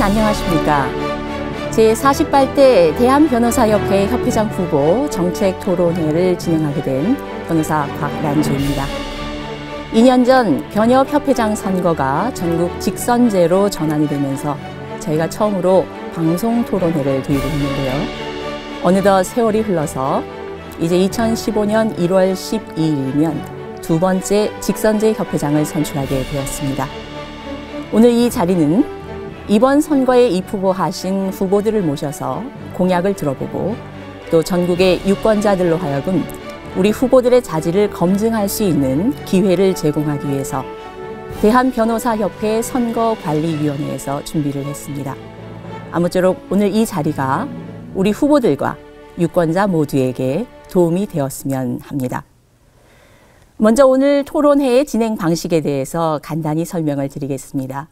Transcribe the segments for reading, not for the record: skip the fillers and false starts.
안녕하십니까. 제48대 대한변호사협회 협회장 후보 정책 토론회를 진행하게 된 변호사 곽란주입니다. 2년 전 변협협회장 선거가 전국 직선제로 전환이 되면서 저희가 처음으로 방송 토론회를 도입했는데요. 어느덧 세월이 흘러서 이제 2015년 1월 12일이면 두 번째 직선제 협회장을 선출하게 되었습니다. 오늘 이 자리는 이번 선거에 입후보하신 후보들을 모셔서 공약을 들어보고 또 전국의 유권자들로 하여금 우리 후보들의 자질을 검증할 수 있는 기회를 제공하기 위해서 대한변호사협회 선거관리위원회에서 준비를 했습니다. 아무쪼록 오늘 이 자리가 우리 후보들과 유권자 모두에게 도움이 되었으면 합니다. 먼저 오늘 토론회의 진행 방식에 대해서 간단히 설명을 드리겠습니다.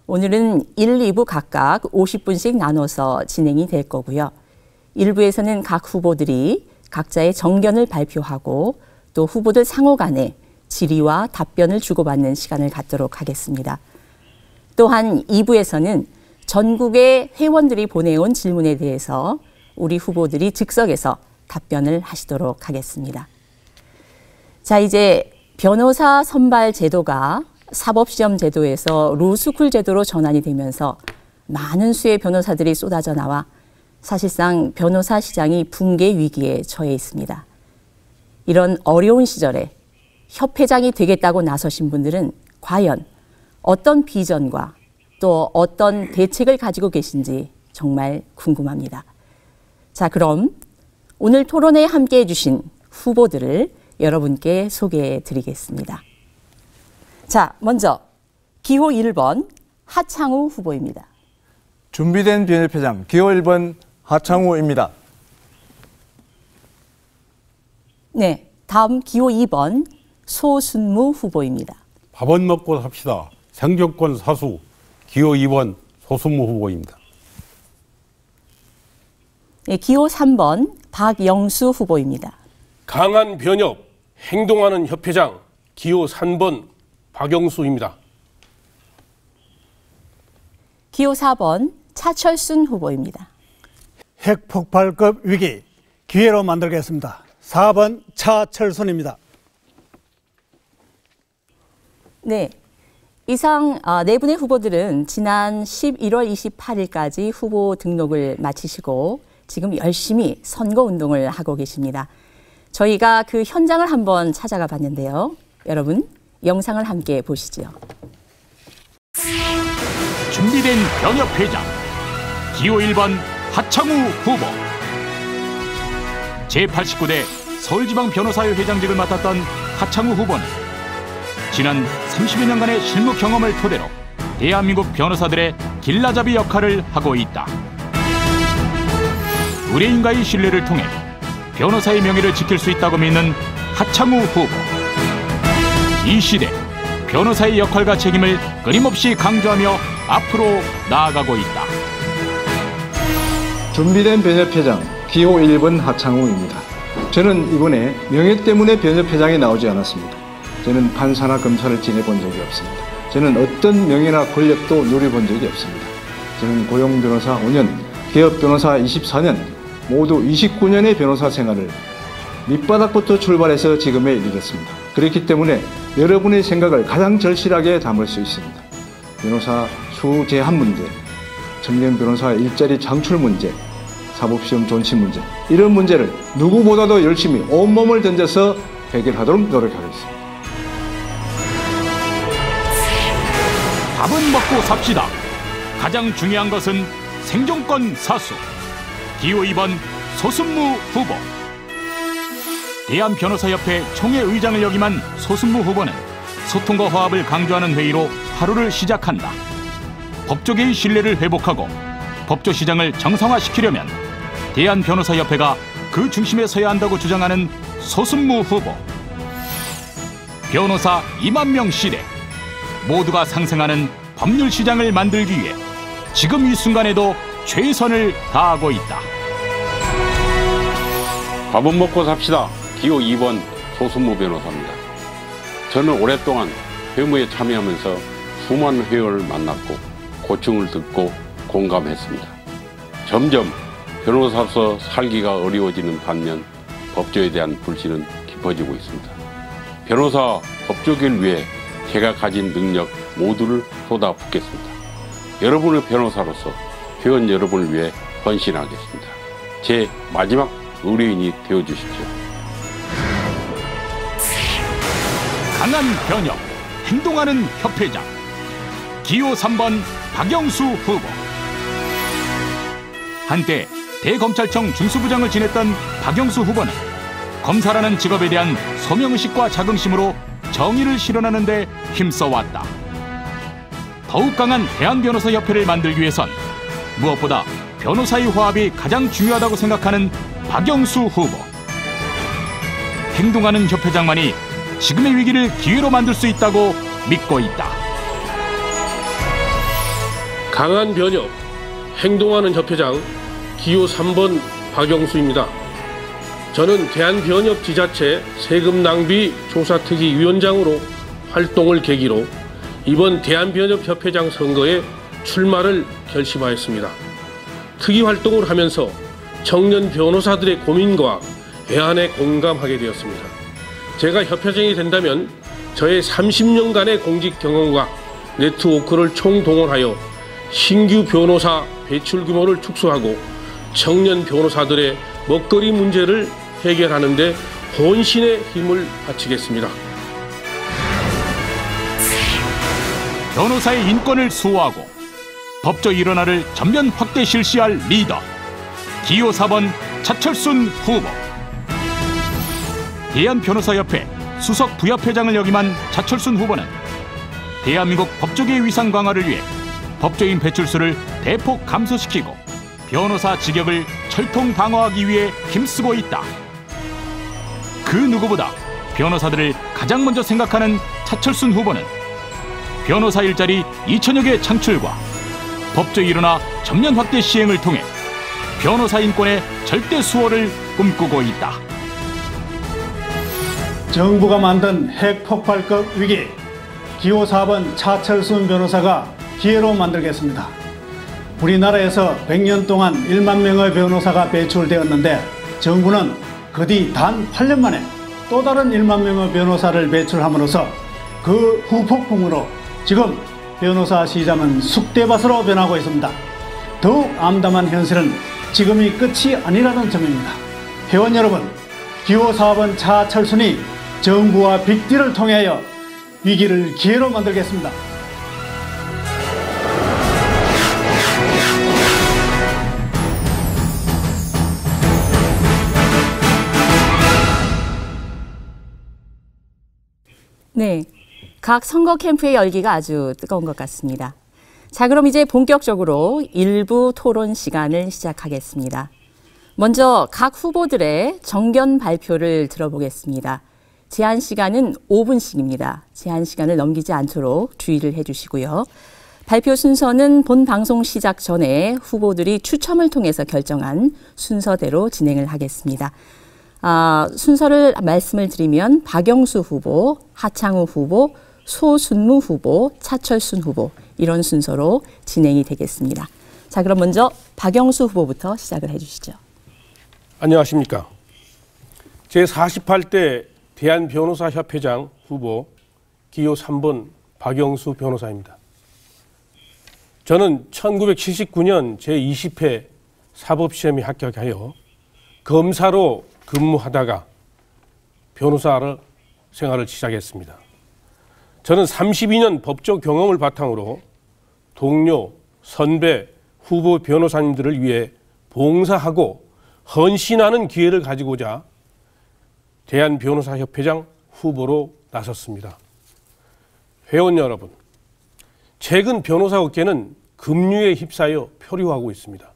오늘은 1, 2부 각각 50분씩 나눠서 진행이 될 거고요. 1부에서는 각 후보들이 각자의 정견을 발표하고 또 후보들 상호 간에 질의와 답변을 주고받는 시간을 갖도록 하겠습니다. 또한 2부에서는 전국의 회원들이 보내온 질문에 대해서 우리 후보들이 즉석에서 답변을 하시도록 하겠습니다. 자, 이제 변호사 선발 제도가 사법시험 제도에서 로스쿨 제도로 전환이 되면서 많은 수의 변호사들이 쏟아져 나와 사실상 변호사 시장이 붕괴 위기에 처해 있습니다. 이런 어려운 시절에 협회장이 되겠다고 나서신 분들은 과연 어떤 비전과 또 어떤 대책을 가지고 계신지 정말 궁금합니다. 자, 그럼 오늘 토론회에 함께해 주신 후보들을 여러분께 소개해 드리겠습니다. 자, 먼저 기호 1번 하창우 후보입니다. 준비된 변협회장 기호 1번 하창우입니다. 네, 다음 기호 2번 소순무 후보입니다. 밥은 먹고 삽시다. 생존권 사수 기호 2번 소순무 후보입니다. 네, 기호 3번 박영수 후보입니다. 강한 변협, 행동하는 협회장 기호 3번 박영수입니다. 기호 4번 차철순 후보입니다. 핵폭발급 위기 기회로 만들겠습니다. 4번 차철순입니다. 네, 이상 네 분의 후보들은 지난 11월 28일까지 후보 등록을 마치시고 지금 열심히 선거운동을 하고 계십니다. 저희가 그 현장을 한번 찾아가 봤는데요. 여러분, 영상을 함께 보시죠. 준비된 변협회장 기호 1번 하창우 후보. 제89대 서울지방 변호사회 회장직을 맡았던 하창우 후보는 지난 30여 년간의 실무 경험을 토대로 대한민국 변호사들의 길라잡이 역할을 하고 있다. 의뢰인과의 신뢰를 통해 변호사의 명예를 지킬 수 있다고 믿는 하창우 후보. 이 시대 변호사의 역할과 책임을 끊임없이 강조하며 앞으로 나아가고 있다. 준비된 변협회장 기호 1번 하창우입니다. 저는 이번에 명예 때문에 변협회장에 나오지 않았습니다. 저는 판사나 검사를 지내본 적이 없습니다. 저는 어떤 명예나 권력도 누려본 적이 없습니다. 저는 고용 변호사 5년, 개업 변호사 24년, 모두 29년의 변호사 생활을 밑바닥부터 출발해서 지금에 이르렀습니다. 그렇기 때문에 여러분의 생각을 가장 절실하게 담을 수 있습니다. 변호사 수 제한 문제, 청년 변호사 일자리 창출 문제, 사법시험 존치 문제, 이런 문제를 누구보다도 열심히 온몸을 던져서 해결하도록 노력하겠습니다. 밥은 먹고 삽시다. 가장 중요한 것은 생존권 사수. 기호 2번 소순무 후보. 대한변호사협회 총회의장을 역임한 소순무 후보는 소통과 화합을 강조하는 회의로 하루를 시작한다. 법조계의 신뢰를 회복하고 법조 시장을 정상화시키려면 대한변호사협회가 그 중심에 서야 한다고 주장하는 소순무 후보. 변호사 2만 명 시대. 모두가 상생하는 법률 시장을 만들기 위해 지금 이 순간에도 최선을 다하고 있다. 밥은 먹고 삽시다. 기호 2번 소순무 변호사입니다. 저는 오랫동안 회무에 참여하면서 수많은 회원을 만났고 고충을 듣고 공감했습니다. 점점 변호사로서 살기가 어려워지는 반면 법조에 대한 불신은 깊어지고 있습니다. 변호사 법조계를 위해 제가 가진 능력 모두를 쏟아붓겠습니다. 여러분의 변호사로서 회원 여러분을 위해 헌신하겠습니다. 제 마지막 의뢰인이 되어주십시오. 강한 변협, 행동하는 협회장. 기호 3번 박영수 후보. 한때 대검찰청 중수부장을 지냈던 박영수 후보는 검사라는 직업에 대한 소명의식과 자긍심으로 정의를 실현하는 데 힘써왔다. 더욱 강한 대한변호사협회를 만들기 위해선 무엇보다 변호사의 화합이 가장 중요하다고 생각하는 박영수 후보. 행동하는 협회장만이 지금의 위기를 기회로 만들 수 있다고 믿고 있다. 강한 변협, 행동하는 협회장 기호 3번 박영수입니다. 저는 대한변협 지자체 세금 낭비 조사특위 위원장으로 활동을 계기로 이번 대한변협 협회장 선거에 출마를 결심하였습니다. 특위 활동을 하면서 청년 변호사들의 고민과 애안에 공감하게 되었습니다. 제가 협회장이 된다면 저의 30년간의 공직 경험과 네트워크를 총동원하여 신규 변호사 배출 규모를 축소하고 청년 변호사들의 먹거리 문제를 해결하는 데 혼신의 힘을 바치겠습니다. 변호사의 인권을 수호하고 법조 일원화를 전면 확대 실시할 리더. 기호 4번 차철순 후보. 대한변호사협회 수석 부협회장을 역임한 차철순 후보는 대한민국 법조계의 위상 강화를 위해 법조인 배출수를 대폭 감소시키고 변호사 직역을 철통 방어하기 위해 힘쓰고 있다. 그 누구보다 변호사들을 가장 먼저 생각하는 차철순 후보는 변호사 일자리 2천여 개 창출과 법조 일원화 전면 확대 시행을 통해 변호사 인권의 절대 수호를 꿈꾸고 있다. 정부가 만든 핵폭발급 위기, 기호 4번 차철순 변호사가 기회로 만들겠습니다. 우리나라에서 100년 동안 1만 명의 변호사가 배출되었는데 정부는 그 뒤 단 8년 만에 또 다른 1만 명의 변호사를 배출함으로써 그 후폭풍으로 지금 변호사 시장은 쑥대밭으로 변하고 있습니다. 더욱 암담한 현실은 지금이 끝이 아니라는 점입니다. 회원 여러분, 기호 4번 차철순이 정부와 빅딜을 통하여 위기를 기회로 만들겠습니다. 네, 각 선거 캠프의 열기가 아주 뜨거운 것 같습니다. 자, 그럼 이제 본격적으로 일부 토론 시간을 시작하겠습니다. 먼저 각 후보들의 정견 발표를 들어보겠습니다. 제한 시간은 5분씩입니다. 제한 시간을 넘기지 않도록 주의를 해주시고요. 발표 순서는 본 방송 시작 전에 후보들이 추첨을 통해서 결정한 순서대로 진행을 하겠습니다. 순서를 말씀을 드리면 박영수 후보, 하창우 후보, 소순무 후보, 차철순 후보 이런 순서로 진행이 되겠습니다. 자, 그럼 먼저 박영수 후보부터 시작을 해주시죠. 안녕하십니까. 제48대 대한변호사협회장 후보 기호 3번 박영수 변호사입니다. 저는 1979년 제20회 사법시험에 합격하여 검사로 근무하다가 변호사 생활을 시작했습니다. 저는 32년 법조 경험을 바탕으로 동료, 선배, 후보 변호사님들을 위해 봉사하고 헌신하는 기회를 가지고자 대한변호사협회장 후보로 나섰습니다. 회원 여러분, 최근 변호사 업계는 급류에 휩싸여 표류하고 있습니다.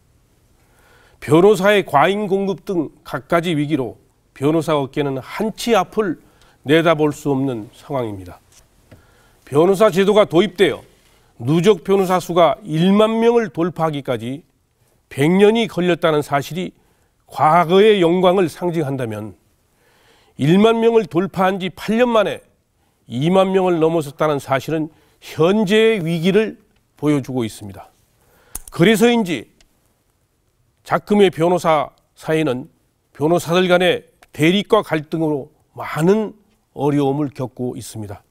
변호사의 과잉 공급 등 갖가지 위기로 변호사 업계는 한치 앞을 내다볼 수 없는 상황입니다. 변호사 제도가 도입되어 누적 변호사 수가 1만 명을 돌파하기까지 100년이 걸렸다는 사실이 과거의 영광을 상징한다면 1만 명을 돌파한 지 8년 만에 2만 명을 넘어섰다는 사실은 현재의 위기를 보여주고 있습니다. 그래서인지 작금의 변호사 사이는 변호사들 간의 대립과 갈등으로 많은 어려움을 겪고 있습니다.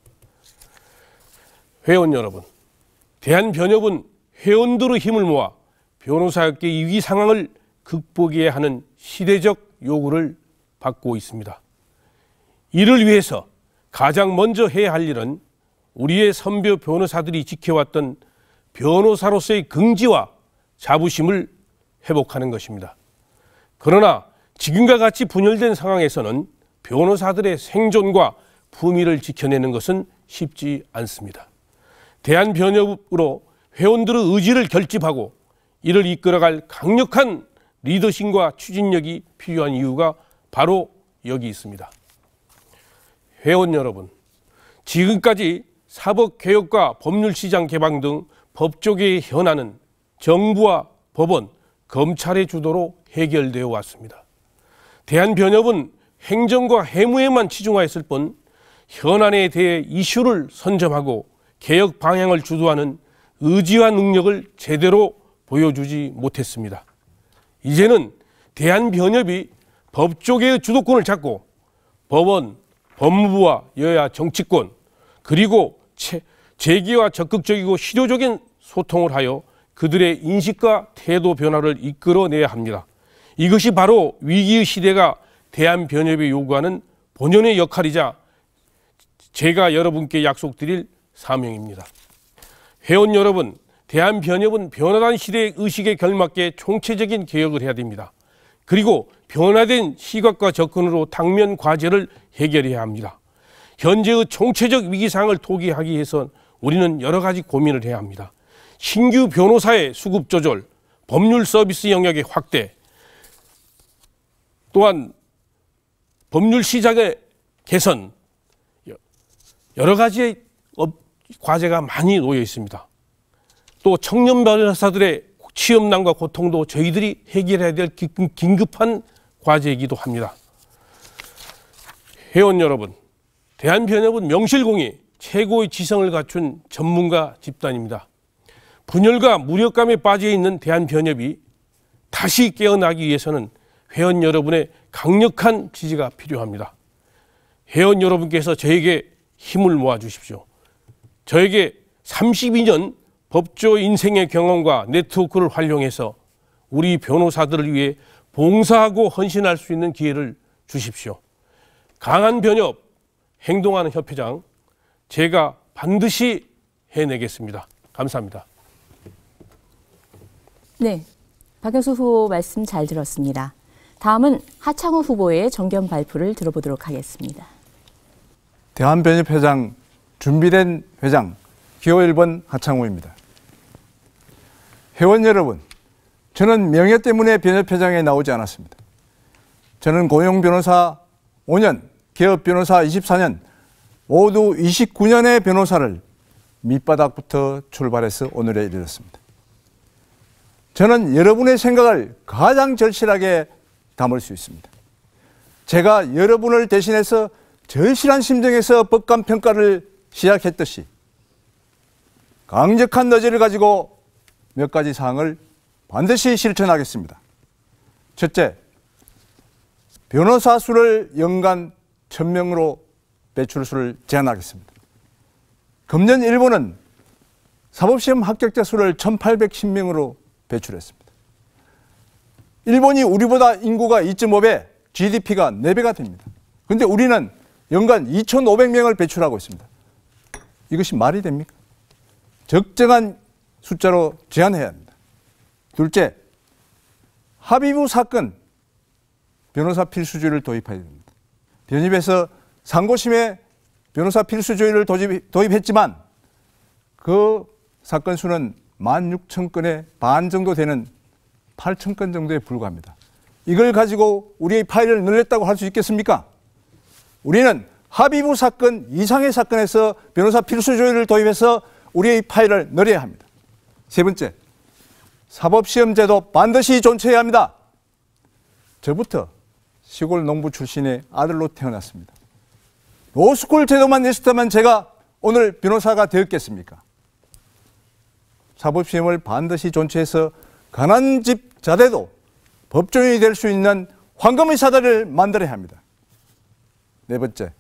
회원 여러분, 대한변협은 회원들의 힘을 모아 변호사학계 위기 상황을 극복해야 하는 시대적 요구를 받고 있습니다. 이를 위해서 가장 먼저 해야 할 일은 우리의 선배 변호사들이 지켜왔던 변호사로서의 긍지와 자부심을 회복하는 것입니다. 그러나 지금과 같이 분열된 상황에서는 변호사들의 생존과 품위를 지켜내는 것은 쉽지 않습니다. 대한변협으로 회원들의 의지를 결집하고 이를 이끌어갈 강력한 리더십과 추진력이 필요한 이유가 바로 여기 있습니다. 회원 여러분, 지금까지 사법개혁과 법률시장 개방 등 법조계의 현안은 정부와 법원, 검찰의 주도로 해결되어 왔습니다. 대한변협은 행정과 해무에만 치중하였을 뿐 현안에 대해 이슈를 선점하고 개혁 방향을 주도하는 의지와 능력을 제대로 보여주지 못했습니다. 이제는 대한변협이 법조계의 주도권을 잡고 법원, 법무부와 여야 정치권 그리고 재계와 적극적이고 실효적인 소통을 하여 그들의 인식과 태도 변화를 이끌어내야 합니다. 이것이 바로 위기의 시대가 대한변협이 요구하는 본연의 역할이자 제가 여러분께 약속드릴 사명입니다. 회원 여러분, 대한변협은 변화된 시대의 의식에 걸맞게 총체적인 개혁을 해야 됩니다. 그리고 변화된 시각과 접근으로 당면 과제를 해결해야 합니다. 현재의 총체적 위기상을 토기하기 위해선 우리는 여러 가지 고민을 해야 합니다. 신규 변호사의 수급 조절, 법률 서비스 영역의 확대, 또한 법률 시장의 개선, 여러 가지의 과제가 많이 놓여 있습니다. 또 청년 변호사들의 취업난과 고통도 저희들이 해결해야 될 긴급한 과제이기도 합니다. 회원 여러분, 대한변협은 명실공히 최고의 지성을 갖춘 전문가 집단입니다. 분열과 무력감에 빠져 있는 대한변협이 다시 깨어나기 위해서는 회원 여러분의 강력한 지지가 필요합니다. 회원 여러분께서 저에게 힘을 모아 주십시오. 저에게 32년 법조 인생의 경험과 네트워크를 활용해서 우리 변호사들을 위해 봉사하고 헌신할 수 있는 기회를 주십시오. 강한 변협, 행동하는 협회장, 제가 반드시 해내겠습니다. 감사합니다. 네, 박영수 후보 말씀 잘 들었습니다. 다음은 하창우 후보의 정견 발표를 들어보도록 하겠습니다. 대한변협 회장, 준비된 회장, 기호 1번 하창우입니다. 회원 여러분, 저는 명예 때문에 변협회장에 나오지 않았습니다. 저는 고용변호사 5년, 개업변호사 24년, 모두 29년의 변호사를 밑바닥부터 출발해서 오늘에 이르렀습니다. 저는 여러분의 생각을 가장 절실하게 담을 수 있습니다. 제가 여러분을 대신해서 절실한 심정에서 법관 평가를 시작했듯이 강력한 너지를 가지고 몇 가지 사항을 반드시 실천하겠습니다. 첫째, 변호사 수를 연간 1000명으로 배출수를 제한하겠습니다. 금년 일본은 사법시험 합격자 수를 1810명으로 배출했습니다. 일본이 우리보다 인구가 2.5배, GDP가 4배가 됩니다. 그런데 우리는 연간 2500명을 배출하고 있습니다. 이것이 말이 됩니까? 적정한 숫자로 제한해야 합니다. 둘째, 합의부 사건 변호사 필수조례를 도입해야 됩니다. 변협에서 상고심에 변호사 필수조례를 도입했지만 그 사건 수는 16,000건의 반 정도 되는 8,000건 정도에 불과합니다. 이걸 가지고 우리의 파일을 늘렸다고 할 수 있겠습니까? 우리는 합의부 사건 이상의 사건에서 변호사 필수조례를 도입해서 우리의 파일을 늘려야 합니다. 세 번째, 사법시험제도 반드시 존치해야 합니다. 저부터 시골 농부 출신의 아들로 태어났습니다. 로스쿨 제도만 있었다면 제가 오늘 변호사가 되었겠습니까? 사법시험을 반드시 존치해서 가난 집 자대도 법조인이 될 수 있는 황금의 사다리를 만들어야 합니다. 네 번째,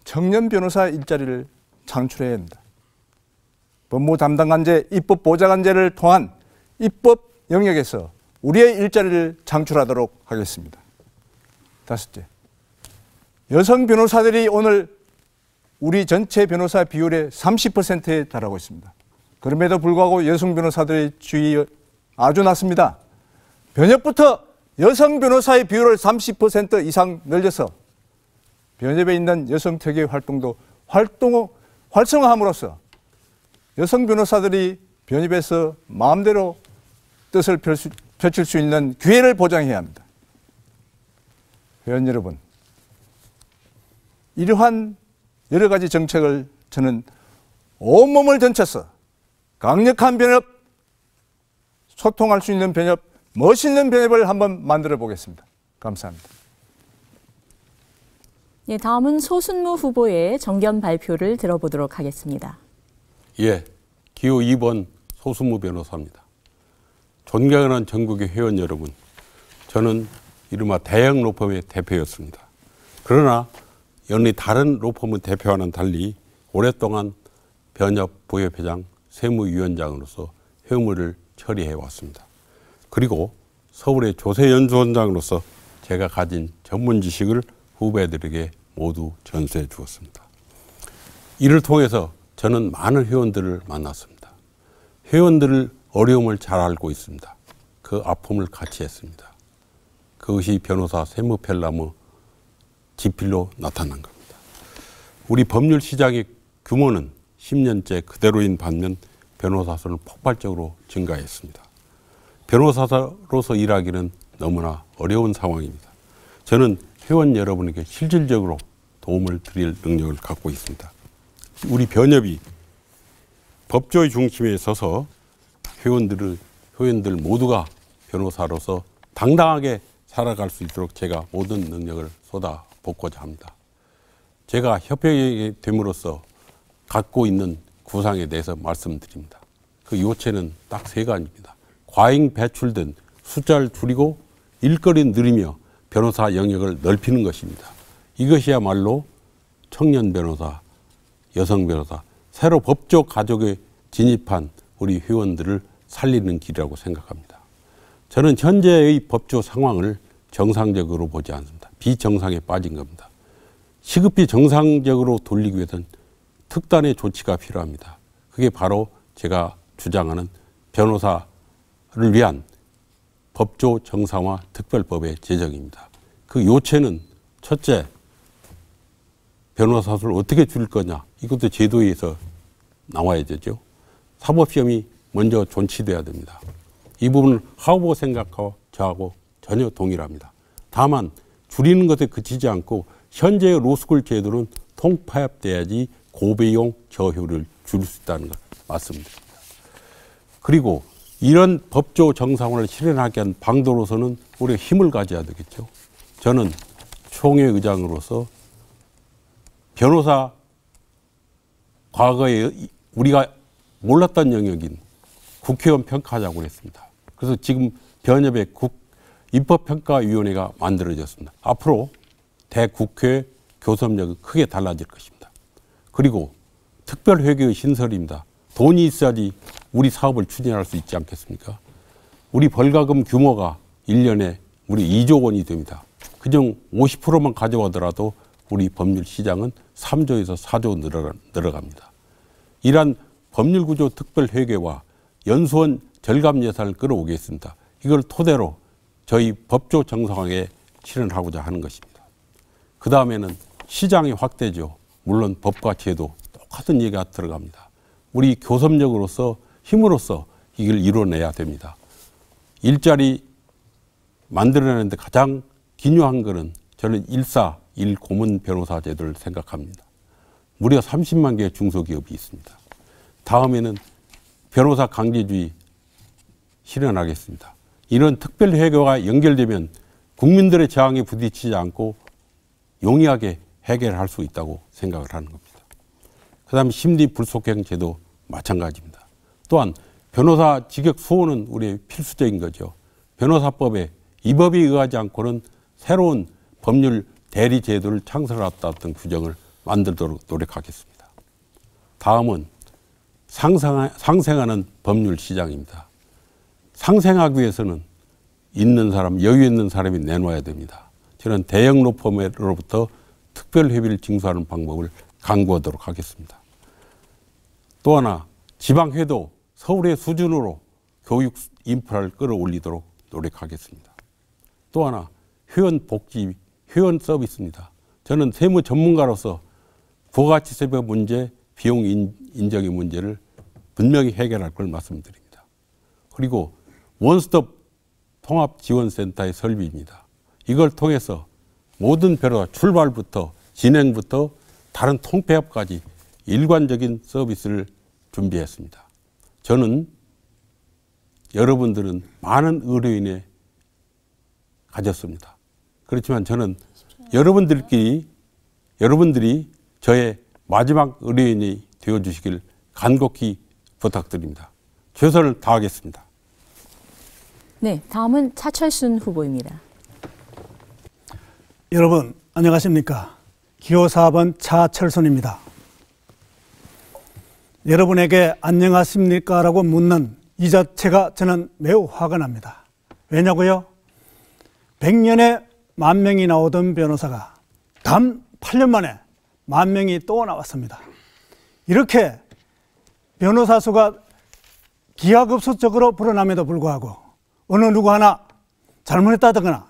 청년 변호사 일자리를 창출해야 합니다. 법무 담당관제, 입법 보좌관제를 통한 입법 영역에서 우리의 일자리를 창출하도록 하겠습니다. 다섯째, 여성 변호사들이 오늘 우리 전체 변호사 비율의 30%에 달하고 있습니다. 그럼에도 불구하고 여성 변호사들의 지위가 아주 낮습니다. 변협부터 여성 변호사의 비율을 30% 이상 늘려서 변협에 있는 여성 특위 활동도 활성화함으로써 여성 변호사들이 변협에서 마음대로 뜻을 펼칠 수 있는 기회를 보장해야 합니다. 회원 여러분, 이러한 여러 가지 정책을 저는 온몸을 전쳐서 강력한 변협, 소통할 수 있는 변협, 멋있는 변협을 한번 만들어 보겠습니다. 감사합니다. 예, 다음은 소순무 후보의 정견 발표를 들어보도록 하겠습니다. 예, 기호 2번 소순무 변호사입니다. 존경하는 전국의 회원 여러분, 저는 이른바 대형 로펌의 대표였습니다. 그러나 연히 다른 로펌의 대표와는 달리 오랫동안 변협 부협회장, 세무위원장으로서 회무를 처리해 왔습니다. 그리고 서울의 조세연수원장으로서 제가 가진 전문 지식을 후배들에게 모두 전수해 주었습니다. 이를 통해서 저는 많은 회원들을 만났습니다. 회원들을 어려움을 잘 알고 있습니다. 그 아픔을 같이 했습니다. 그것이 변호사 세무펠람의 지필로 나타난 겁니다. 우리 법률 시장의 규모는 10년째 그대로인 반면 변호사 수는 폭발적으로 증가했습니다. 변호사로서 일하기는 너무나 어려운 상황입니다. 저는 회원 여러분에게 실질적으로 도움을 드릴 능력을 갖고 있습니다. 우리 변협이 법조의 중심에 서서 회원들 모두가 변호사로서 당당하게 살아갈 수 있도록 제가 모든 능력을 쏟아붓고자 합니다. 제가 협회에 됨으로써 갖고 있는 구상에 대해서 말씀드립니다. 그 요체는 딱 3가지입니다. 과잉 배출된 숫자를 줄이고 일거리를 늘리며 변호사 영역을 넓히는 것입니다. 이것이야말로 청년 변호사, 여성 변호사, 새로 법조 가족에 진입한 우리 회원들을 살리는 길이라고 생각합니다. 저는 현재의 법조 상황을 정상적으로 보지 않습니다. 비정상에 빠진 겁니다. 시급히 정상적으로 돌리기 위해서는 특단의 조치가 필요합니다. 그게 바로 제가 주장하는 변호사를 위한 법조 정상화 특별법의 제정입니다. 그 요체는 첫째, 변호사 수를 어떻게 줄일 거냐. 이것도 제도에서 나와야 되죠. 사법시험이 먼저 존치돼야 됩니다. 이 부분은 하고 생각하고 저하고 전혀 동일합니다. 다만 줄이는 것에 그치지 않고 현재의 로스쿨 제도는 통파협돼야지 고비용 저효를 줄일 수 있다는 걸 말씀드립니다. 그리고 이런 법조 정상화를 실현하기 위한 방도로서는 우리가 힘을 가져야 되겠죠. 저는 총회 의장으로서 변호사 과거에 우리가 몰랐던 영역인 국회의원 평가하자고 했습니다. 그래서 지금 변협의 입법평가위원회가 만들어졌습니다. 앞으로 대국회 교섭력이 크게 달라질 것입니다. 그리고 특별회계의 신설입니다. 돈이 있어야지 우리 사업을 추진할 수 있지 않겠습니까? 우리 벌가금 규모가 1년에 우리 2조 원이 됩니다. 그중 50%만 가져가더라도 우리 법률 시장은 3조에서 4조 늘어갑니다. 이러한 법률구조 특별회계와 연수원 절감 예산을 끌어오겠습니다. 이걸 토대로 저희 법조 정상화에 실현하고자 하는 것입니다. 그 다음에는 시장의 확대죠. 물론 법과 제도 똑같은 얘기가 들어갑니다. 우리 교섭력으로서 힘으로써 이걸 이뤄내야 됩니다. 일자리 만들어내는데 가장 기묘한 것은 저는 1 고문 변호사 제도를 생각합니다. 무려 30만 개의 중소기업이 있습니다. 다음에는 변호사 강제주의 실현하겠습니다. 이런 특별회계와 연결되면 국민들의 저항에 부딪히지 않고 용이하게 해결할 수 있다고 생각을 하는 겁니다. 그 다음에 심리불속행 제도 마찬가지입니다. 또한 변호사 직역 수호는 우리의 필수적인 거죠. 변호사법에 이 법에 의하지 않고는 새로운 법률 대리 제도를 창설하였던 규정을 만들도록 노력하겠습니다. 다음은 상생하는 법률 시장입니다. 상생하기 위해서는 있는 사람, 여유 있는 사람이 내놓아야 됩니다. 저는 대형 로펌으로부터 특별 회비를 징수하는 방법을 강구하도록 하겠습니다. 또 하나, 지방회도 서울의 수준으로 교육 인프라를 끌어올리도록 노력하겠습니다. 또 하나, 회원 복지, 회원 서비스입니다. 저는 세무 전문가로서 부가가치세법 문제, 비용 인정의 문제를 분명히 해결할 걸 말씀드립니다. 그리고 원스톱 통합지원센터의 설비입니다. 이걸 통해서 모든 변호사 출발부터 진행부터 다른 통폐합까지 일관적인 서비스를 준비했습니다. 저는 여러분들은 많은 의뢰인에 가졌습니다. 그렇지만 저는 여러분들이 저의 마지막 의뢰인이 되어주시길 간곡히 부탁드립니다. 최선을 다하겠습니다. 네, 다음은 차철순 후보입니다. 여러분 안녕하십니까? 기호 4번 차철순입니다. 여러분에게 안녕하십니까? 라고 묻는 이 자체가 저는 매우 화가 납니다. 왜냐고요? 100년에 10,000명이 나오던 변호사가 단 8년 만에 10,000명이 또 나왔습니다. 이렇게 변호사 수가 기하급수적으로 불어남에도 불구하고 어느 누구 하나 잘못했다거나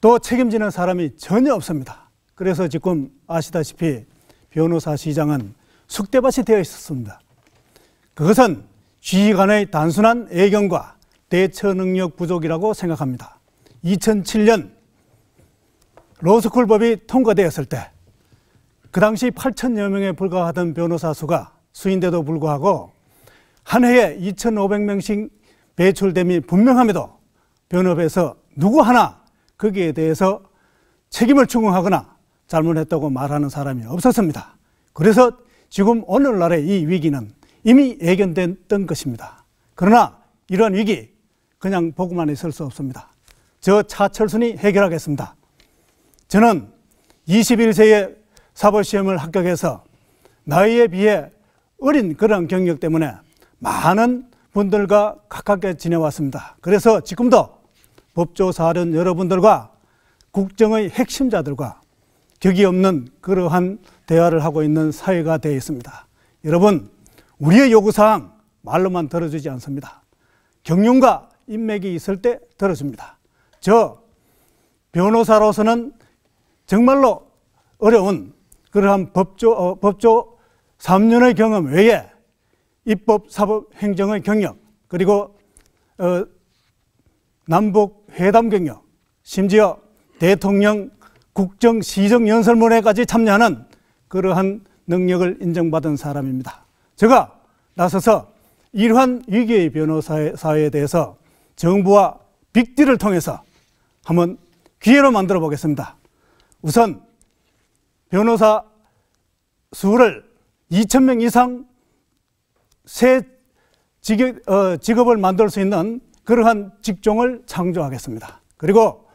또 책임지는 사람이 전혀 없습니다. 그래서 지금 아시다시피 변호사 시장은 쑥대밭이 되어 있었습니다. 그것은 지휘관의 단순한 애경과 대처 능력 부족이라고 생각합니다. 2007년 로스쿨법이 통과되었을 때 그 당시 8,000여 명에 불과하던 변호사 수가 수인데도 불구하고 한 해에 2,500명씩 배출됨이 분명함에도 변협에서 누구 하나 거기에 대해서 책임을 추궁하거나 잘못했다고 말하는 사람이 없었습니다. 그래서 지금 오늘날의 이 위기는 이미 예견됐던 것입니다. 그러나 이러한 위기 그냥 보고만 있을 수 없습니다. 저 차철순이 해결하겠습니다. 저는 21세에 사법시험을 합격해서 나이에 비해 어린 그런 경력 때문에 많은 분들과 가깝게 지내왔습니다. 그래서 지금도 법조사련 여러분들과 국정의 핵심자들과 격이 없는 그러한 대화를 하고 있는 사회가 되어 있습니다. 여러분, 우리의 요구사항 말로만 들어주지 않습니다. 경륜과 인맥이 있을 때 들어줍니다. 저 변호사로서는 정말로 어려운 그러한 법조 3년의 경험 외에 입법, 사법, 행정의 경력, 그리고 남북 회담 경력, 심지어 대통령 국정 시정 연설문회까지 참여하는 그러한 능력을 인정받은 사람입니다. 제가 나서서 이러한 위기의 변호사에 대해서 정부와 빅딜을 통해서 한번 기회로 만들어 보겠습니다. 우선 변호사 수를 2,000명 이상 새 직업을 만들 수 있는 그러한 직종을 창조하겠습니다. 그리고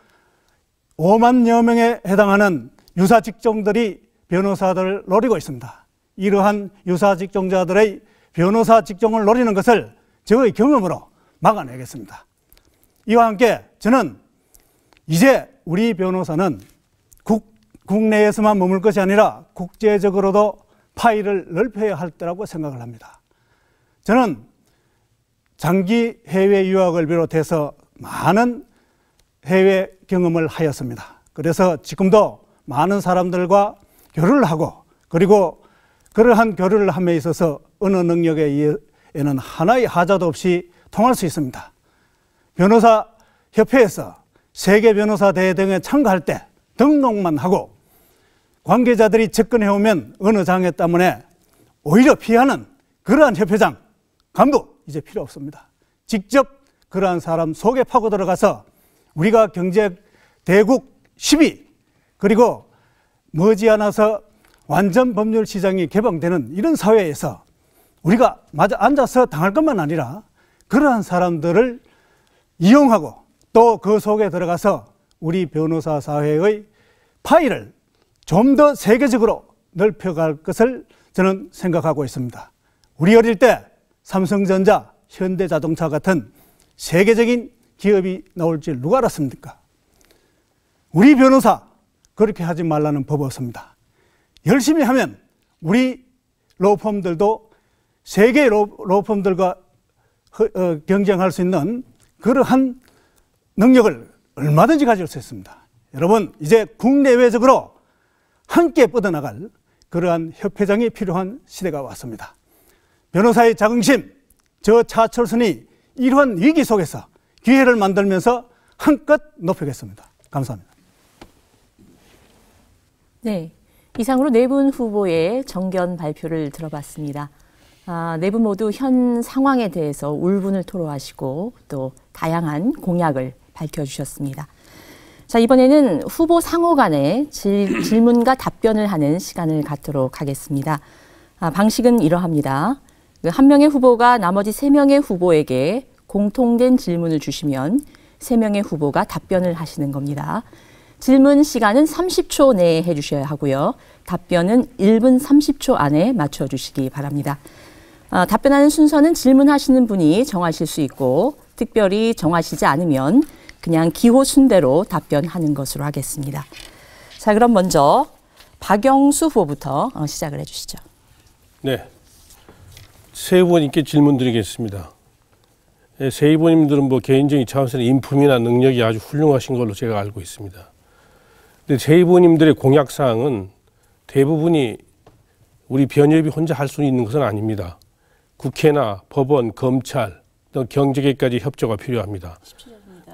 50,000여 명에 해당하는 유사 직종들이 변호사들을 노리고 있습니다. 이러한 유사 직종자들의 변호사 직종을 노리는 것을 저의 경험으로 막아내겠습니다. 이와 함께 저는 이제 우리 변호사는 국내에서만 머물 것이 아니라 국제적으로도 파일을 넓혀야 할 때라고 생각을 합니다. 저는 장기 해외 유학을 비롯해서 많은 해외 경험을 하였습니다. 그래서 지금도 많은 사람들과 교류를 하고, 그리고 그러한 교류를 함에 있어서 언어 능력에는 하나의 하자도 없이 통할 수 있습니다. 변호사 협회에서 세계 변호사 대회 등에 참가할 때 등록만 하고 관계자들이 접근해오면 어느 장애 때문에 오히려 피하는 그러한 협회장, 감독 이제 필요 없습니다. 직접 그러한 사람 속에 파고 들어가서 우리가 경제 대국 10위, 그리고 머지않아서 완전 법률 시장이 개방되는 이런 사회에서 우리가 마저 앉아서 당할 것만 아니라 그러한 사람들을 이용하고 또 그 속에 들어가서 우리 변호사 사회의 파일을 좀 더 세계적으로 넓혀갈 것을 저는 생각하고 있습니다. 우리 어릴 때 삼성전자, 현대자동차 같은 세계적인 기업이 나올 줄 누가 알았습니까? 우리 변호사 그렇게 하지 말라는 법 없습니다. 열심히 하면 우리 로펌들도 세계 로펌들과 경쟁할 수 있는 그러한 능력을 얼마든지 가질 수 있습니다. 여러분, 이제 국내외적으로 함께 뻗어나갈 그러한 협회장이 필요한 시대가 왔습니다. 변호사의 자긍심, 저 차철순이 이러한 위기 속에서 기회를 만들면서 한껏 높이겠습니다. 감사합니다. 네, 이상으로 네 분 후보의 정견 발표를 들어봤습니다. 네 분 모두 현 상황에 대해서 울분을 토로하시고 또 다양한 공약을 밝혀주셨습니다. 자, 이번에는 후보 상호 간에 질문과 답변을 하는 시간을 갖도록 하겠습니다. 방식은 이러합니다. 한 명의 후보가 나머지 3명의 후보에게 공통된 질문을 주시면 3명의 후보가 답변을 하시는 겁니다. 질문 시간은 30초 내에 해주셔야 하고요. 답변은 1분 30초 안에 맞춰주시기 바랍니다. 답변하는 순서는 질문하시는 분이 정하실 수 있고 특별히 정하시지 않으면 그냥 기호 순대로 답변하는 것으로 하겠습니다. 자, 그럼 먼저 박영수 후보부터 시작을 해주시죠. 네, 세 후보님께 질문 드리겠습니다. 세 후보님들은 뭐 개인적인 차원에서 인품이나 능력이 아주 훌륭하신 걸로 제가 알고 있습니다. 근데 세 후보님들의 공약 사항은 대부분이 우리 변협이 혼자 할 수 있는 것은 아닙니다. 국회나 법원, 검찰, 또 경제계까지 협조가 필요합니다.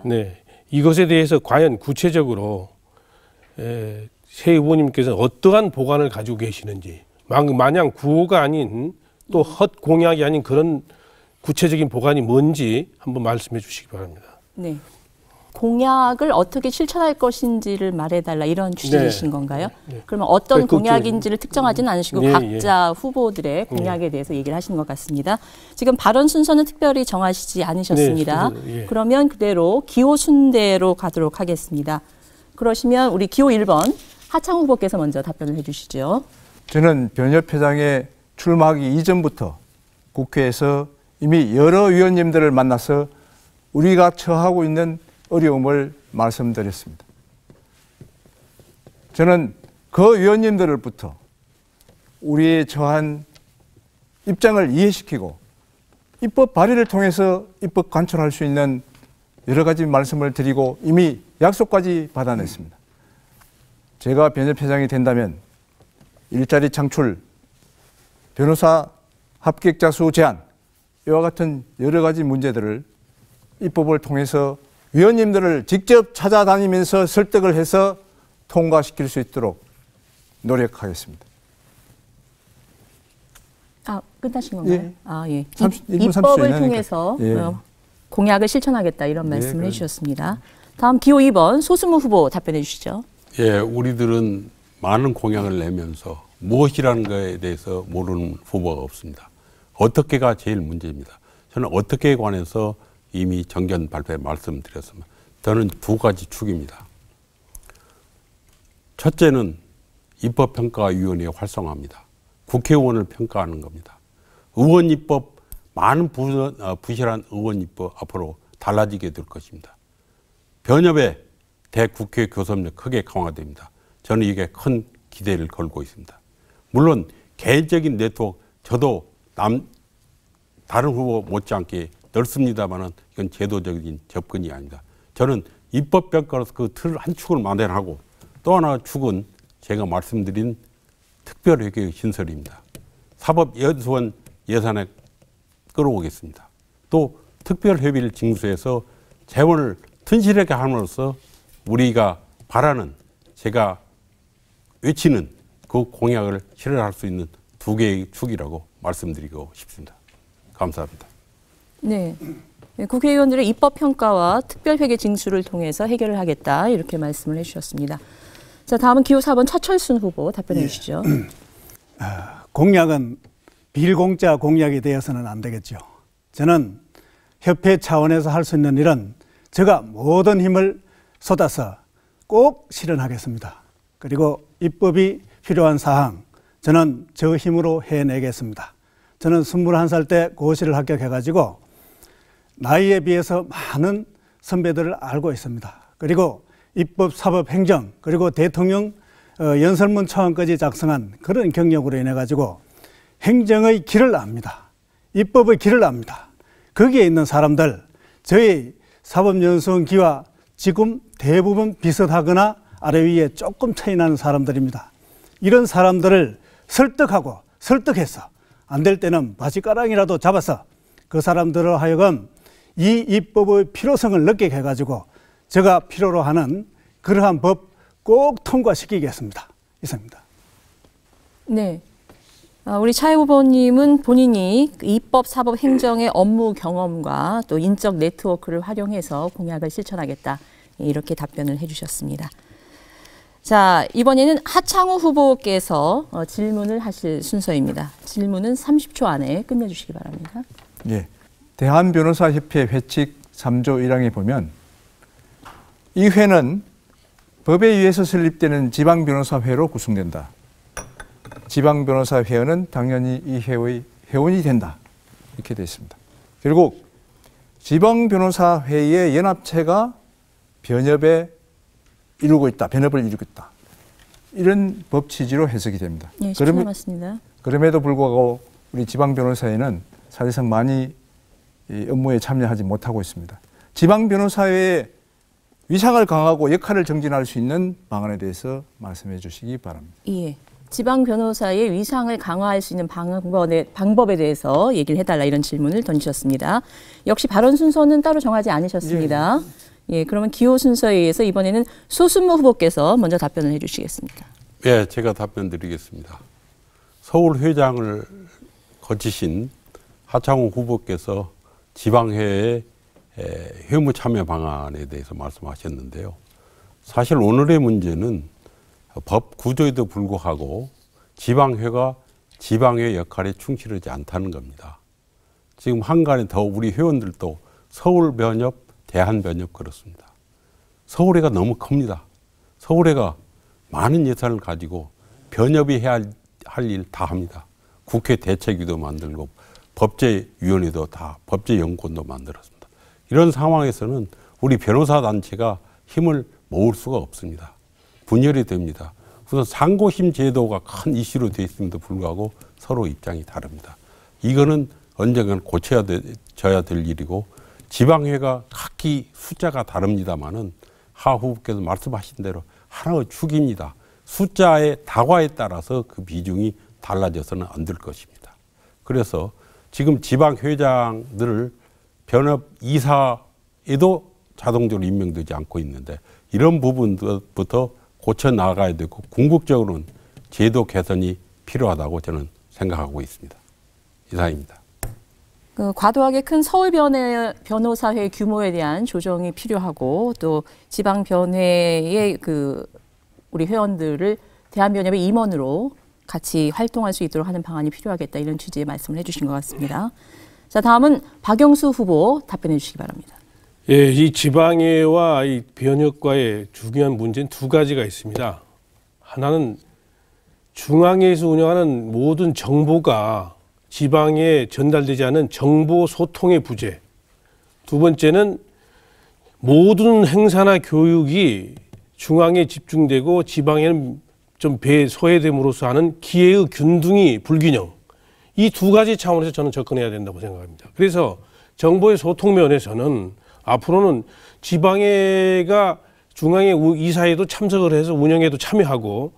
네, 이것에 대해서 과연 구체적으로 세 후보님께서 어떠한 보관을 가지고 계시는지, 마냥 구호가 아닌 또 헛 공약이 아닌 그런 구체적인 보관이 뭔지 한번 말씀해 주시기 바랍니다. 네, 공약을 어떻게 실천할 것인지를 말해달라 이런 취지이신 건가요? 네. 그러면 어떤 공약인지를 특정하지는 않으시고 예, 각자 후보들의 공약에 대해서 얘기를 하시는 것 같습니다. 지금 발언 순서는 특별히 정하시지 않으셨습니다. 예. 그러면 그대로 기호 순대로 가도록 하겠습니다. 그러시면 우리 기호 1번 하창 후보께서 먼저 답변을 해주시죠. 저는 변협회장에 출마하기 이전부터 국회에서 이미 여러 위원님들을 만나서 우리가 처하고 있는 어려움을 말씀드렸습니다. 저는 그 위원님들로부터 우리의 처한 입장을 이해시키고 입법 발의를 통해서 입법 관철할 수 있는 여러 가지 말씀을 드리고 이미 약속까지 받아냈습니다. 제가 변협회장이 된다면 일자리 창출, 변호사 합격자 수 제한, 이와 같은 여러 가지 문제들을 입법을 통해서 위원님들을 직접 찾아다니면서 설득을 해서 통과시킬 수 있도록 노력하겠습니다. 끝나신 건가요? 예. 예. 1분 입법을 30초 통해서 예. 공약을 실천하겠다 이런 말씀을 해주셨습니다. 다음 기호 2번 소승우 후보 답변해 주시죠. 예, 우리들은 많은 공약을 내면서 무엇이라는 것에 대해서 모르는 후보가 없습니다. 어떻게가 제일 문제입니다. 저는 어떻게에 관해서 이미 정견 발표에 말씀드렸습니다. 저는 두 가지 축입니다. 첫째는 입법평가위원회 활성화입니다. 국회의원을 평가하는 겁니다. 의원 입법, 많은 부실한 의원 입법 앞으로 달라지게 될 것입니다. 변협의 대국회 교섭력 크게 강화됩니다. 저는 이게 큰 기대를 걸고 있습니다. 물론 개인적인 네트워크, 저도 다른 후보 못지않게 넓습니다만은 이건 제도적인 접근이 아닙니다. 저는 입법평가로서 그 틀 한 축을 마련하고 또 하나 축은 제가 말씀드린 특별회계 신설입니다. 사법연수원 예산에 끌어오겠습니다. 또 특별회비를 징수해서 재원을 튼실하게 함으로써 우리가 바라는, 제가 외치는 그 공약을 실현할 수 있는 두 개의 축이라고 말씀드리고 싶습니다. 감사합니다. 네, 국회의원들의 입법평가와 특별회계 징수를 통해서 해결을 하겠다 이렇게 말씀을 해주셨습니다. 자, 다음은 기호 4번 차철순 후보 답변해 주시죠. 공약은 빌공짜 공약이 되어서는 안 되겠죠. 저는 협회 차원에서 할 수 있는 일은 제가 모든 힘을 쏟아서 꼭 실현하겠습니다. 그리고 입법이 필요한 사항 저는 저 힘으로 해내겠습니다. 저는 21살 때 고시를 합격해가지고 나이에 비해서 많은 선배들을 알고 있습니다. 그리고 입법, 사법, 행정 그리고 대통령 연설문 초안까지 작성한 그런 경력으로 인해 가지고 행정의 길을 압니다. 입법의 길을 압니다. 거기에 있는 사람들 저희 사법연수원기와 지금 대부분 비슷하거나 아래 위에 조금 차이 나는 사람들입니다. 이런 사람들을 설득하고 설득해서 안 될 때는 바지가랑이라도 잡아서 그 사람들을 하여금 이 입법의 필요성을 느끼게 해가지고 제가 필요로 하는 그러한 법 꼭 통과시키겠습니다. 이상입니다. 네. 우리 차혜 후보님은 본인이 입법, 사법, 행정의 업무 경험과 또 인적 네트워크를 활용해서 공약을 실천하겠다. 이렇게 답변을 해주셨습니다. 자, 이번에는 하창우 후보께서 질문을 하실 순서입니다. 질문은 30초 안에 끝내주시기 바랍니다. 예. 대한변호사협회 회칙 3조 1항에 보면 이 회는 법에 의해서 설립되는 지방변호사회로 구성된다. 지방변호사회원은 당연히 이 회의 회원이 된다. 이렇게 되어 있습니다. 결국 지방변호사회의 연합체가 변협을 이루고 있다. 이런 법 취지로 해석이 됩니다. 네, 10초 남았습니다. 그럼에도 불구하고 우리 지방변호사회는 사실상 많이 이 업무에 참여하지 못하고 있습니다. 지방변호사회의 위상을 강화하고 역할을 정진할 수 있는 방안에 대해서 말씀해 주시기 바랍니다. 예. 지방 변호사의 위상을 강화할 수 있는 방법에 대해서 얘기를 해달라 이런 질문을 던지셨습니다. 역시 발언 순서는 따로 정하지 않으셨습니다. 예, 그러면 기호 순서에 의해서 이번에는 소순무 후보께서 먼저 답변을 해주시겠습니다. 예, 제가 답변 드리겠습니다. 서울회장을 거치신 하창우 후보께서 지방회의 회무 참여 방안에 대해서 말씀하셨는데요. 사실 오늘의 문제는 법 구조에도 불구하고 지방회가 지방회 역할에 충실하지 않다는 겁니다. 지금 한간에 더 우리 회원들도 서울변협, 대한변협 그렇습니다. 서울회가 너무 큽니다. 서울회가 많은 예산을 가지고 변협이 해야 할 일 다 합니다. 국회 대책위도 만들고 법제위원회도 다 법제연구원도 만들었습니다. 이런 상황에서는 우리 변호사 단체가 힘을 모을 수가 없습니다. 분열이 됩니다. 우선 상고심 제도가 큰 이슈로 되어 있음에도 불구하고 서로 입장이 다릅니다. 이거는 언젠간 고쳐져야 될 일이고 지방회가 각기 숫자가 다릅니다마는 하 후보께서 말씀하신 대로 하나의 축입니다. 숫자의 다과에 따라서 그 비중이 달라져서는 안 될 것입니다. 그래서 지금 지방회장들을 변협 이사에도 자동적으로 임명되지 않고 있는데 이런 부분부터 고쳐 나가야 되고 궁극적으로는 제도 개선이 필요하다고 저는 생각하고 있습니다. 이상입니다. 과도하게 큰 서울 변호사회 규모에 대한 조정이 필요하고 또 지방 변회의 우리 회원들을 대한변협의 임원으로 같이 활동할 수 있도록 하는 방안이 필요하겠다 이런 취지의 말씀을 해주신 것 같습니다. 자, 다음은 박영수 후보 답변해 주시기 바랍니다. 예, 이 지방회와 이 변협과의 중요한 문제는 두 가지가 있습니다. 하나는 중앙에서 운영하는 모든 정보가 지방에 전달되지 않은 정보 소통의 부재. 두 번째는 모든 행사나 교육이 중앙에 집중되고 지방에는 좀 소외됨으로써 하는 기회의 균등이 불균형. 이 두 가지 차원에서 저는 접근해야 된다고 생각합니다. 그래서 정보의 소통 면에서는 앞으로는 지방회가 중앙의 이사회도 참석을 해서 운영에도 참여하고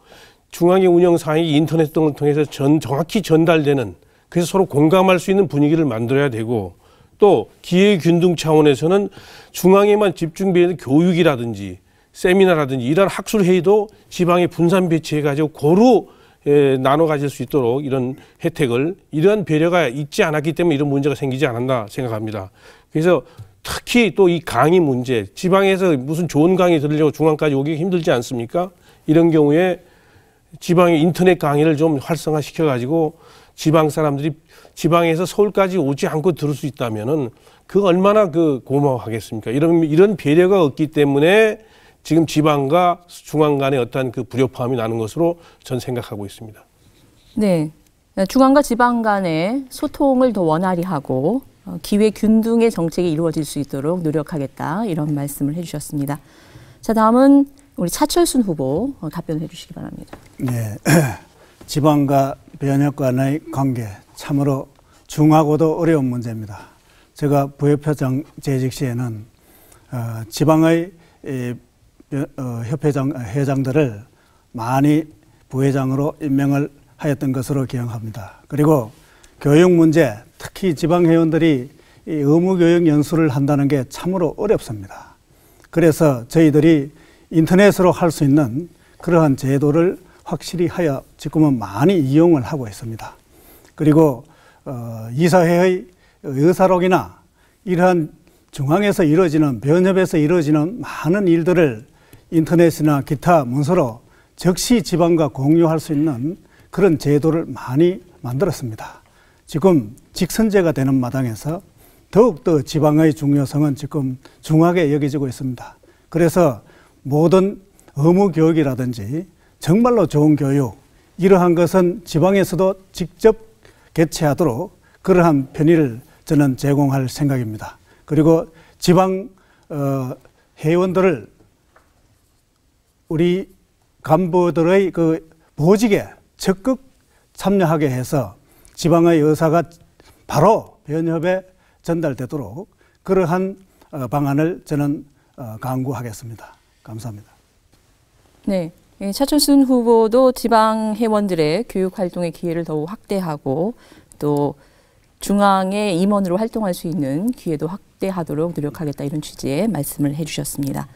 중앙의 운영 사항이 인터넷 등을 통해서 정확히 전달되는 그래서 서로 공감할 수 있는 분위기를 만들어야 되고 또 기회 균등 차원에서는 중앙에만 집중되어 있는 교육이라든지 세미나라든지 이런 학술회의도 지방에 분산 배치해가지고 고루 나눠 가질 수 있도록 이런 혜택을 이러한 배려가 있지 않았기 때문에 이런 문제가 생기지 않았나 생각합니다. 그래서 특히 또 이 강의 문제, 지방에서 무슨 좋은 강의 들으려고 중앙까지 오기 힘들지 않습니까? 이런 경우에 지방의 인터넷 강의를 좀 활성화시켜 가지고 지방 사람들이 지방에서 서울까지 오지 않고 들을 수 있다면은 그 얼마나 그 고마워하겠습니까? 이런 배려가 없기 때문에 지금 지방과 중앙 간의 어떤 그 불협화음이 나는 것으로 전 생각하고 있습니다. 네. 중앙과 지방 간의 소통을 더 원활히 하고 기회 균등의 정책이 이루어질 수 있도록 노력하겠다, 이런 말씀을 해주셨습니다. 자, 다음은 우리 차철순 후보 답변해 주시기 바랍니다. 네, 지방과 변협 간의 관계 참으로 중하고도 어려운 문제입니다. 제가 부협회장 재직 시에는 지방의 회장들을 많이 부회장으로 임명을 하였던 것으로 기억합니다. 그리고 교육 문제, 특히 지방회원들이 의무교육 연수를 한다는 게 참으로 어렵습니다. 그래서 저희들이 인터넷으로 할 수 있는 그러한 제도를 확실히 하여 지금은 많이 이용을 하고 있습니다. 그리고 이사회의 의사록이나 이러한 중앙에서 이루어지는, 변협에서 이루어지는 많은 일들을 인터넷이나 기타 문서로 즉시 지방과 공유할 수 있는 그런 제도를 많이 만들었습니다. 지금 직선제가 되는 마당에서 더욱더 지방의 중요성은 지금 중하게 여겨지고 있습니다. 그래서 모든 의무교육이라든지 정말로 좋은 교육, 이러한 것은 지방에서도 직접 개최하도록 그러한 편의를 저는 제공할 생각입니다. 그리고 지방 회원들을 우리 간부들의 그 보직에 적극 참여하게 해서 지방의 의사가 바로 변협에 전달되도록 그러한 방안을 저는 강구하겠습니다. 감사합니다. 네, 차철순 후보도 지방 회원들의 교육 활동의 기회를 더욱 확대하고 또 중앙의 임원으로 활동할 수 있는 기회도 확대하도록 노력하겠다, 이런 취지의 말씀을 해주셨습니다.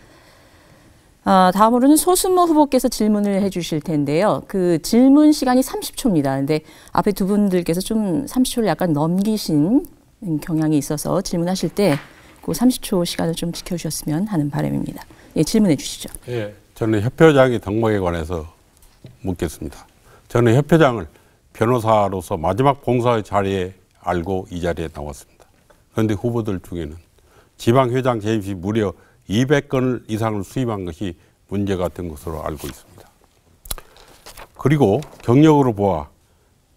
다음으로는 소순모 후보께서 질문을 해주실 텐데요. 그 질문 시간이 30초입니다. 근데 앞에 두 분들께서 좀 30초를 약간 넘기신 경향이 있어서 질문하실 때 그 30초 시간을 좀 지켜주셨으면 하는 바람입니다. 예, 질문해 주시죠. 예, 저는 협회장의 덕목에 관해서 묻겠습니다. 저는 협회장을 변호사로서 마지막 봉사의 자리에 알고 이 자리에 나왔습니다. 그런데 후보들 중에는 지방회장 재임 시 무려 200건 이상을 수임한 것이 문제가 된 것으로 알고 있습니다. 그리고 경력으로 보아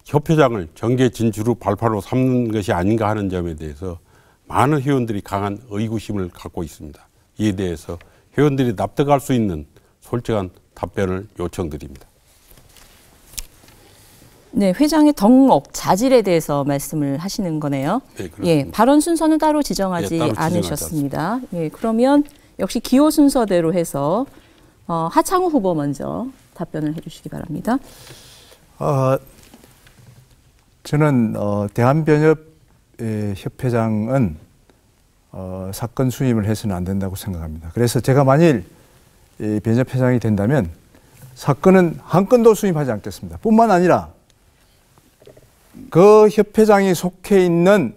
협회장을 정계 진출 후 발판으로 삼는 것이 아닌가 하는 점에 대해서 많은 회원들이 강한 의구심을 갖고 있습니다. 이에 대해서 회원들이 납득할 수 있는 솔직한 답변을 요청드립니다. 네, 회장의 덕목, 자질에 대해서 말씀을 하시는 거네요. 네, 그렇습니다. 예, 발언 순서는 따로 지정하지 않으셨습니다. 예, 그러면 역시 기호 순서대로 해서 하창우 후보 먼저 답변을 해주시기 바랍니다. 저는 대한변협 협회장은 사건 수임을 해서는 안 된다고 생각합니다. 그래서 제가 만일 변협회장이 된다면 사건은 한 건도 수임하지 않겠습니다. 뿐만 아니라 그 협회장이 속해 있는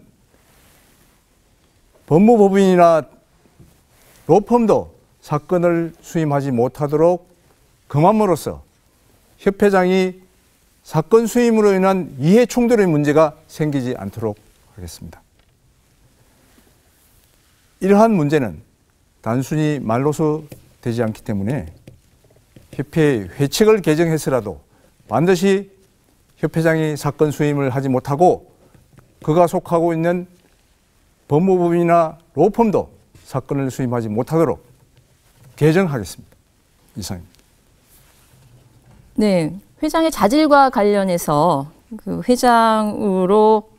법무법인이나 로펌도 사건을 수임하지 못하도록 금함으로써 협회장이 사건 수임으로 인한 이해 충돌의 문제가 생기지 않도록 하겠습니다. 이러한 문제는 단순히 말로서 되지 않기 때문에 협회의 회칙을 개정해서라도 반드시 협회장이 사건 수임을 하지 못하고 그가 속하고 있는 법무법인이나 로펌도 사건을 수임하지 못하도록 개정하겠습니다. 이상입니다. 네, 회장의 자질과 관련해서 그 회장으로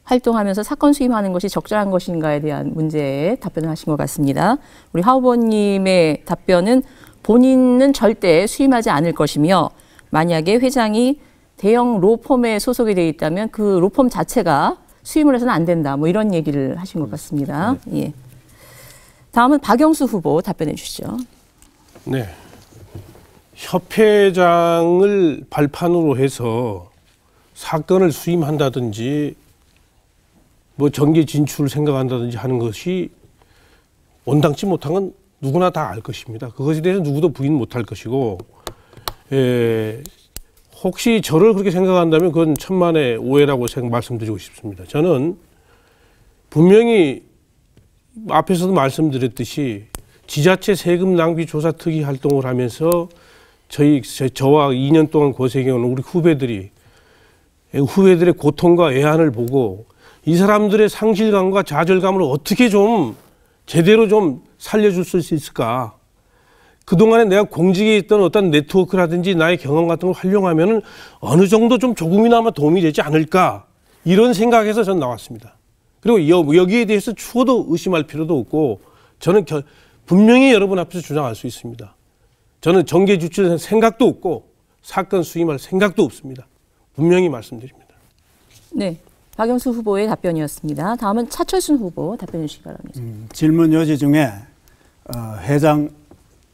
활동하면서 사건 수임하는 것이 적절한 것인가에 대한 문제에 답변을 하신 것 같습니다. 우리 하 후보님의 답변은 본인은 절대 수임하지 않을 것이며 만약에 회장이 대형 로펌에 소속이 되어 있다면 그 로펌 자체가 수임을 해서는 안 된다. 뭐 이런 얘기를 하신 것 같습니다. 예. 다음은 박영수 후보 답변해 주시죠. 네. 협회장을 발판으로 해서 사건을 수임한다든지 뭐 정계 진출을 생각한다든지 하는 것이 온당치 못한 건 누구나 다 알 것입니다. 그것에 대해서 누구도 부인 못할 것이고 혹시 저를 그렇게 생각한다면 그건 천만의 오해라고 말씀드리고 싶습니다. 저는 분명히 앞에서도 말씀드렸듯이 지자체 세금 낭비 조사 특위 활동을 하면서 저와 2년 동안 고생해온 우리 후배들의 고통과 애환을 보고 이 사람들의 상실감과 좌절감을 어떻게 좀 제대로 좀 살려줄 수 있을까. 그동안에 내가 공직에 있던 어떤 네트워크라든지 나의 경험 같은 걸 활용하면 어느 정도 좀 조금이나마 도움이 되지 않을까. 이런 생각에서 전 나왔습니다. 그리고 여기에 대해서 추호도 의심할 필요도 없고 저는 분명히 여러분 앞에서 주장할 수 있습니다. 저는 정계 주출할 생각도 없고 사건 수임할 생각도 없습니다. 분명히 말씀드립니다. 네, 박영수 후보의 답변이었습니다. 다음은 차철순 후보 답변해 주시기 바랍니다. 질문 요지 중에 회장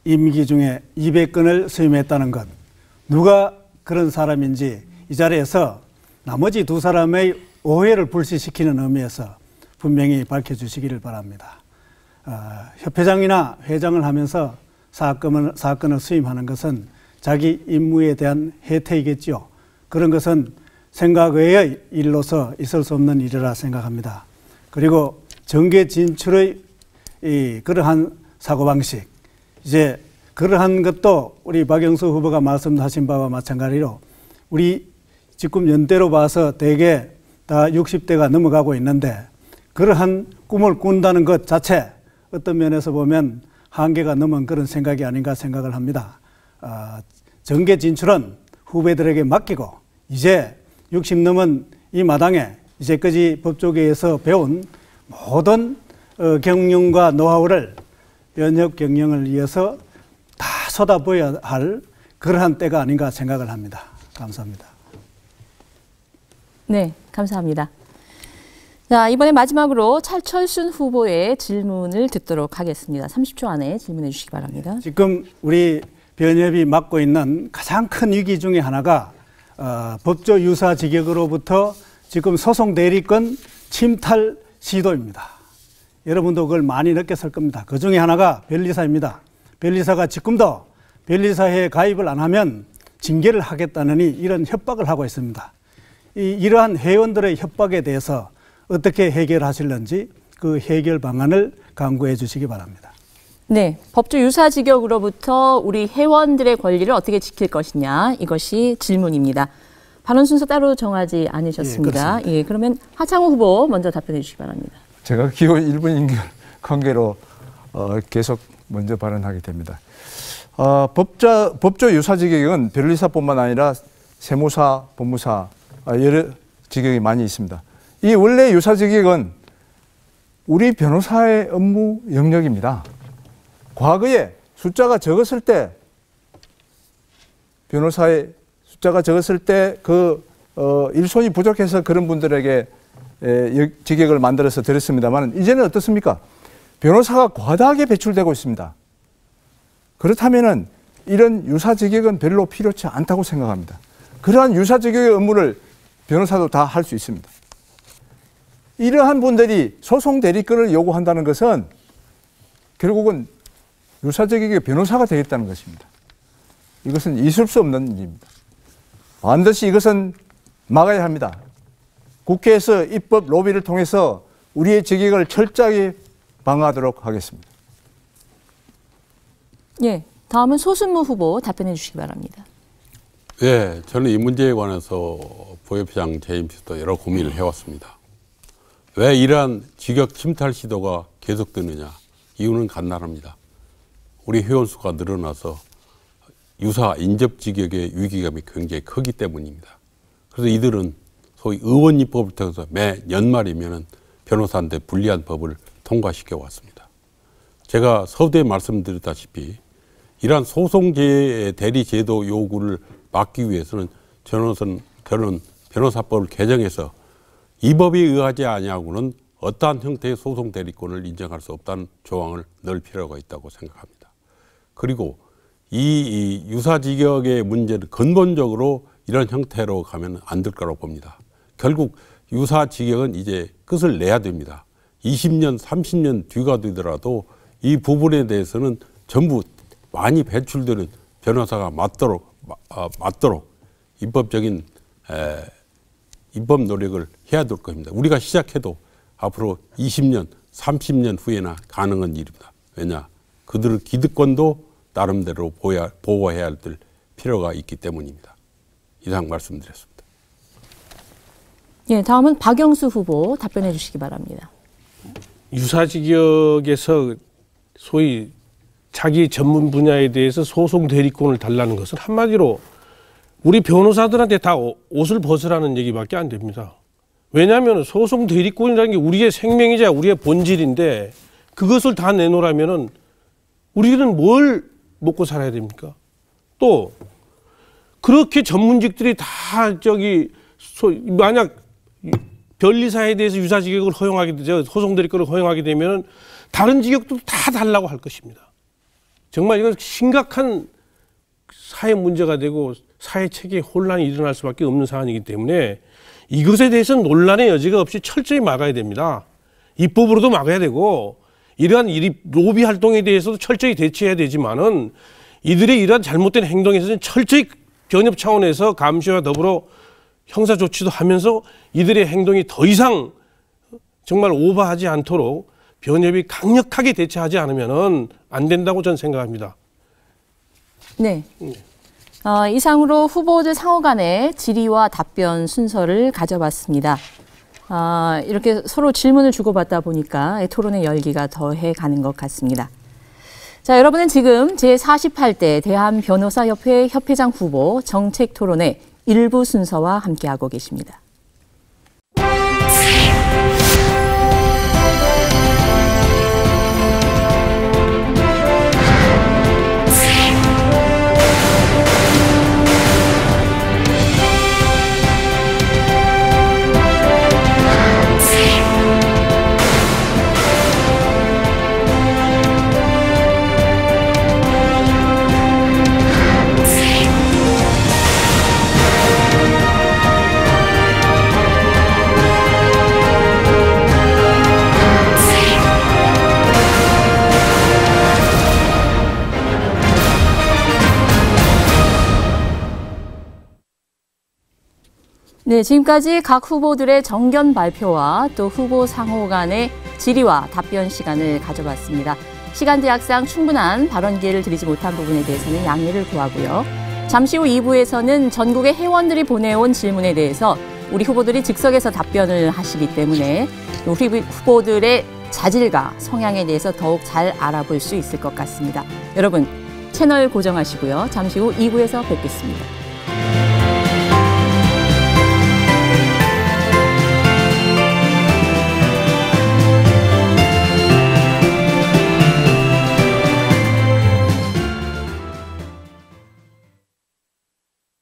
임기 중에 200건을 수임했다는 것, 누가 그런 사람인지 이 자리에서 나머지 두 사람의 오해를 불씨시키는 의미에서 분명히 밝혀주시기를 바랍니다. 협회장이나 회장을 하면서 사건을 수임하는 것은 자기 임무에 대한 혜택이겠지요. 그런 것은 생각 외의 일로서 있을 수 없는 일이라 생각합니다. 그리고 정계 진출의 그러한 사고방식, 이제 그러한 것도 우리 박영수 후보가 말씀하신 바와 마찬가지로 우리 지금 연대로 봐서 대개 다 60대가 넘어가고 있는데 그러한 꿈을 꾼다는 것 자체 어떤 면에서 보면 한계가 넘은 그런 생각이 아닌가 생각을 합니다. 정계 진출은 후배들에게 맡기고 이제 60 넘은 이 마당에 이제까지 법조계에서 배운 모든 경영과 노하우를 변협 경영을 위해서 다 쏟아부어야 할 그러한 때가 아닌가 생각을 합니다. 감사합니다. 네, 감사합니다. 자, 이번에 마지막으로 차철순 후보의 질문을 듣도록 하겠습니다. 30초 안에 질문해 주시기 바랍니다. 지금 우리 변협이 맡고 있는 가장 큰 위기 중에 하나가 법조 유사 직역으로부터 지금 소송 대리권 침탈 시도입니다. 여러분도 그걸 많이 느꼈을 겁니다. 그 중에 하나가 변리사입니다. 변리사가 지금도 변리사에 가입을 안 하면 징계를 하겠다느니 이런 협박을 하고 있습니다. 이러한 회원들의 협박에 대해서 어떻게 해결하실는지 그 해결 방안을 강구해 주시기 바랍니다. 네, 법조 유사 직역으로부터 우리 회원들의 권리를 어떻게 지킬 것이냐, 이것이 질문입니다. 발언 순서 따로 정하지 않으셨습니다. 예, 그러면 하창우 후보 먼저 답변해 주시기 바랍니다. 제가 기호 1분 인결 관계로 계속 먼저 발언하게 됩니다. 법조 유사 직역은 변리사뿐만 아니라 세무사, 법무사 여러 직역이 많이 있습니다. 이 원래 유사 직역은 우리 변호사의 업무 영역입니다. 과거에 숫자가 적었을 때 변호사의 숫자가 적었을 때 일손이 부족해서 그런 분들에게 직역을 만들어서 드렸습니다만 이제는 어떻습니까? 변호사가 과다하게 배출되고 있습니다. 그렇다면은 이런 유사 직역은 별로 필요치 않다고 생각합니다. 그러한 유사 직역의 업무를 변호사도 다 할 수 있습니다. 이러한 분들이 소송 대리권을 요구한다는 것은 결국은 유사 직역의 변호사가 되겠다는 것입니다. 이것은 있을 수 없는 일입니다. 반드시 이것은 막아야 합니다. 국회에서 입법 로비를 통해서 우리의 직역을 철저하게 방어하도록 하겠습니다. 예, 다음은 소순무 후보 답변해 주시기 바랍니다. 예, 저는 이 문제에 관해서 부협회장 재임 시도 여러 고민을 해왔습니다. 왜 이러한 직역 침탈 시도가 계속되느냐? 이유는 간단합니다. 우리 회원 수가 늘어나서 유사 인접 직역의 위기감이 굉장히 크기 때문입니다. 그래서 이들은 소위 의원 입법을 통해서 매 연말이면은 변호사한테 불리한 법을 통과시켜 왔습니다. 제가 서두에 말씀드렸다시피 이러한 소송 대리 제도 요구를 막기 위해서는 저는 변호사법을 개정해서 이 법에 의하지 아니하고는 어떠한 형태의 소송 대리권을 인정할 수 없다는 조항을 넣을 필요가 있다고 생각합니다. 그리고 이 유사직역의 문제는 근본적으로 이런 형태로 가면 안 될 거라고 봅니다. 결국 유사직역은 이제 끝을 내야 됩니다. 20년, 30년 뒤가 되더라도 이 부분에 대해서는 전부 많이 배출되는 변호사가 맞도록 입법적인 입법 노력을 해야 될 겁니다. 우리가 시작해도 앞으로 20년, 30년 후에나 가능한 일입니다. 왜냐? 그들의 기득권도 나름대로 보호해야 할 필요가 있기 때문입니다. 이상 말씀드렸습니다. 예, 다음은 박영수 후보 답변해 주시기 바랍니다. 유사직역에서 소위 자기 전문 분야에 대해서 소송 대리권을 달라는 것은 한마디로 우리 변호사들한테 다 옷을 벗으라는 얘기밖에 안 됩니다. 왜냐하면 소송 대리권이라는 게 우리의 생명이자 우리의 본질인데 그것을 다 내놓으라면은 우리는 뭘 먹고 살아야 됩니까? 또 그렇게 전문직들이 다 만약 변리사에 대해서 유사직역을 허용하게 되죠. 소송 대리권을 허용하게 되면 다른 직역도 다 달라고 할 것입니다. 정말 이건 심각한 사회 문제가 되고 사회 체계에 혼란이 일어날 수밖에 없는 사안이기 때문에 이것에 대해서는 논란의 여지가 없이 철저히 막아야 됩니다. 입법으로도 막아야 되고 이러한 로비 활동에 대해서도 철저히 대처해야 되지만은 이들의 이러한 잘못된 행동에 대해서는 철저히 변협 차원에서 감시와 더불어 형사 조치도 하면서 이들의 행동이 더 이상 정말 오버하지 않도록 변협이 강력하게 대처하지 않으면은 안 된다고 저는 생각합니다. 네. 이상으로 후보들 상호 간의 질의와 답변 순서를 가져봤습니다. 이렇게 서로 질문을 주고받다 보니까 토론의 열기가 더해 가는 것 같습니다. 자, 여러분은 지금 제48대 대한변호사협회 협회장 후보 정책토론회 일부 순서와 함께하고 계십니다. 네, 지금까지 각 후보들의 정견 발표와 또 후보 상호 간의 질의와 답변 시간을 가져봤습니다. 시간 제약상 충분한 발언 기회를 드리지 못한 부분에 대해서는 양해를 구하고요. 잠시 후 2부에서는 전국의 회원들이 보내온 질문에 대해서 우리 후보들이 즉석에서 답변을 하시기 때문에 우리 후보들의 자질과 성향에 대해서 더욱 잘 알아볼 수 있을 것 같습니다. 여러분, 채널 고정하시고요. 잠시 후 2부에서 뵙겠습니다.